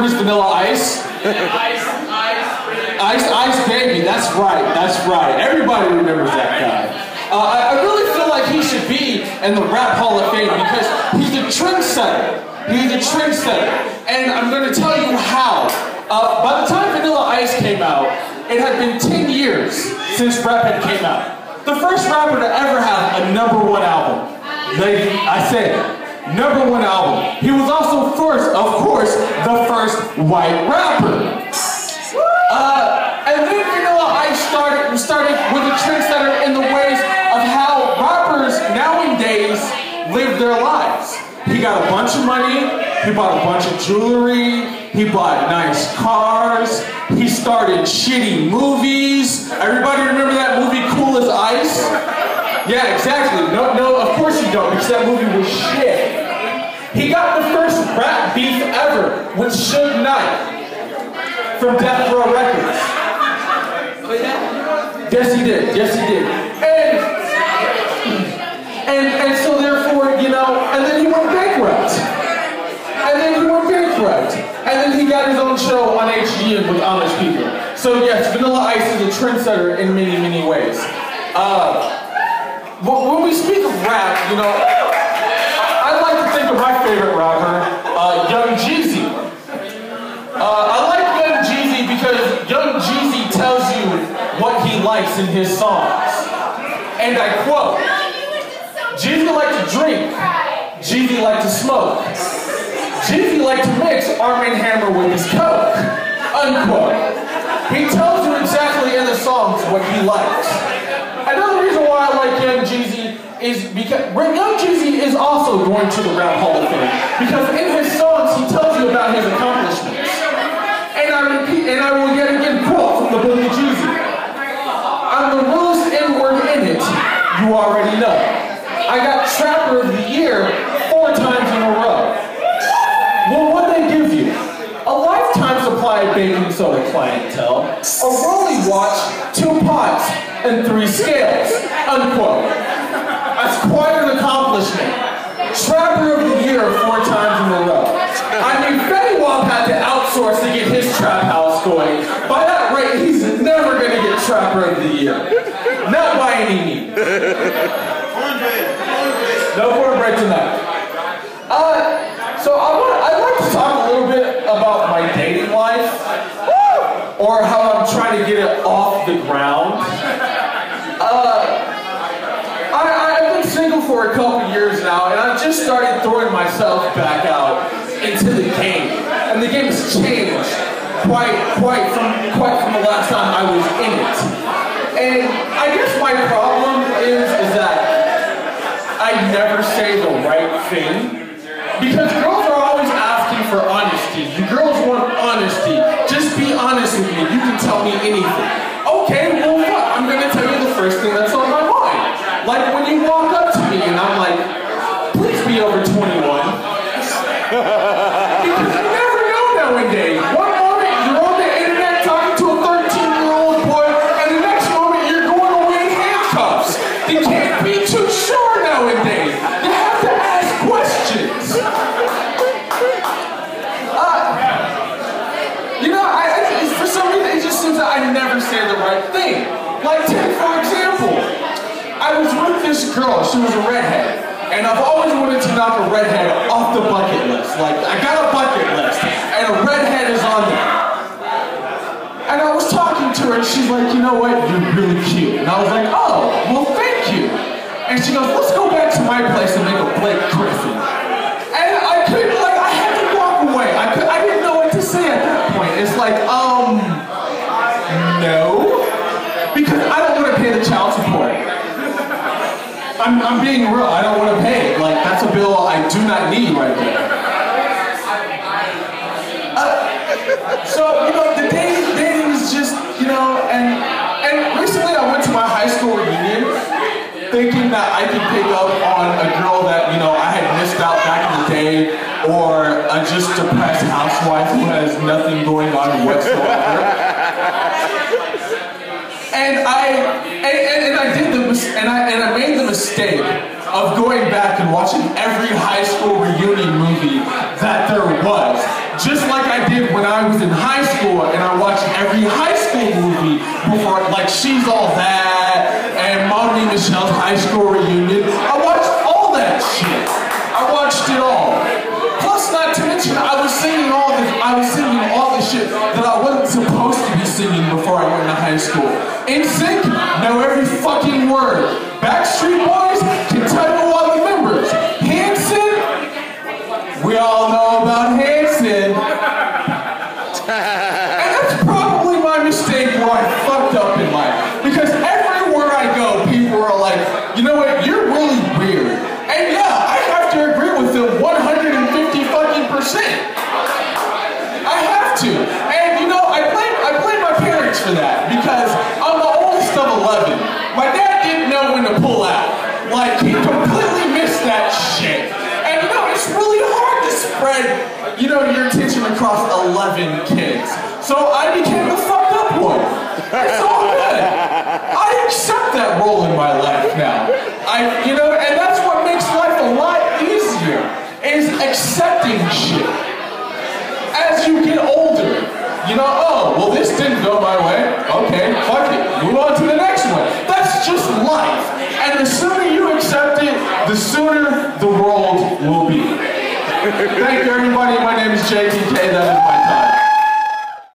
remembers Vanilla Ice? Ice Baby, that's right. Everybody remembers that guy. I really feel like he should be in the Rap Hall of Fame because he's a trendsetter. And I'm going to tell you how. By the time Vanilla Ice came out, it had been 10 years since rap had came out. The first rapper to ever have a #1 album. I said it. #1 album. He was also of course, the first white rapper. And then Vanilla Ice started with a trendsetter in the ways of how rappers nowadays live their lives. He got a bunch of money, he bought a bunch of jewelry, he bought nice cars, he started shitty movies. Everybody remember that movie Cool as Ice? Yeah, exactly. No, of course you don't, because that movie was shit. He got the first rap beef ever with Suge Knight from Death Row Records. Yes, he did. And so therefore, and then he went bankrupt. And then he got his own show on HGN with honest people. So yes, Vanilla Ice is a trendsetter in many, many ways. When we speak of rap, I like to think of my favorite rapper, Young Jeezy. I like Young Jeezy because Young Jeezy tells you what he likes in his songs. And I quote, Jeezy liked to drink, Jeezy liked to smoke, Jeezy liked to mix Arm & Hammer with his coke, unquote. He tells you exactly in the songs what he likes. Another reason why I like Young Jeezy is because Young Jeezy is also going to the Rap Hall of Fame because in his songs he tells you about his accomplishments. And I repeat, and I will yet again quote from the Billy Jeezy. I'm the realest N-word in it, you already know. I got Trapper of the Year 4 times in a row. Well, what'd they give you? A lifetime supply of baking soda clientele, a rolling watch, 2 pots, and 3 scales, unquote. That's quite an accomplishment. Trapper of the Year 4 times in a row. I mean, Fetty Wap had to outsource to get his trap house going. By that rate, he's never going to get Trapper of the Year. Not by any means. No cornbread tonight. So I'd like to talk a little bit about my dating life, or how I'm trying to get it off the ground. I've been single for a couple years now, and I've just started throwing myself back out into the game. And the game has changed quite from the last time I was in it. And I guess my problem is that I never say the right thing. Because girls are always asking for honesty. You girls want honesty. Just be honest with me. You can tell me anything. Okay, well what? I'm going to tell you the first thing that's on my mind. Like when you walk up to me and I'm like, please be over 21. Because you never know nowadays. One moment you're on the internet talking to a 13-year-old boy, and the next moment you're going away in handcuffs. You can't be too sure nowadays. You have to ask questions. For some reason, it just seems that I never say the right thing. Like, take for example, I was with this girl, she was a redhead, and I've always wanted to knock a redhead off the bucket list. Like, I got a bucket list, and a redhead is on there. And I was talking to her, and she's like, you know what, you're really cute. And I was like, oh, well, thank you. And she goes, let's go back to my place and make a Blake Griffin. And I couldn't, like, I had to walk away. I didn't know what to say at that point. It's like, no. Because I don't want to pay the child support. I'm being real, I don't want to pay it. Like, that's a bill I do not need right there. So, the dating is just, and recently I went to my high school reunion thinking that I could pick up on a girl that, I had missed out back in the day, or a just depressed housewife who has nothing going on whatsoever. And I made the mistake of going back and watching every high school reunion movie that there was. Just like I did when I was in high school and I watched every high school movie before, like She's All That and Mommy Michelle's High School Reunion. I watched all that shit. I watched it all. Plus, not to mention, I was singing all the shit that I wasn't supposed to be singing before I went to high school. NSYNC, know every fucking word. Backstreet Boys can tell you all the members. Hanson, we all know about Hanson. And that's probably my mistake where I fucked up in life. Because everywhere I go, people are like, you know what, you're really weird. And yeah, I have to agree with them 150 fucking %. I have to. And you know, I blame my parents for that because I'm the oldest of 11. My dad didn't know when to pull out. Like, he completely missed that shit. And you know, it's really hard to spread, you know, your attention across 11 kids. So I became the fucked up one. It's all good. I accept that role in my life now. You know, and that's what makes life a lot easier, is accepting shit. As you get older, you know, oh, well, this didn't go my way. Okay, fuck it. Move on to the next one. That's just life. And the sooner you accept it, the sooner the world will be. Thank you, everybody. My name is Jay Kincade. That is my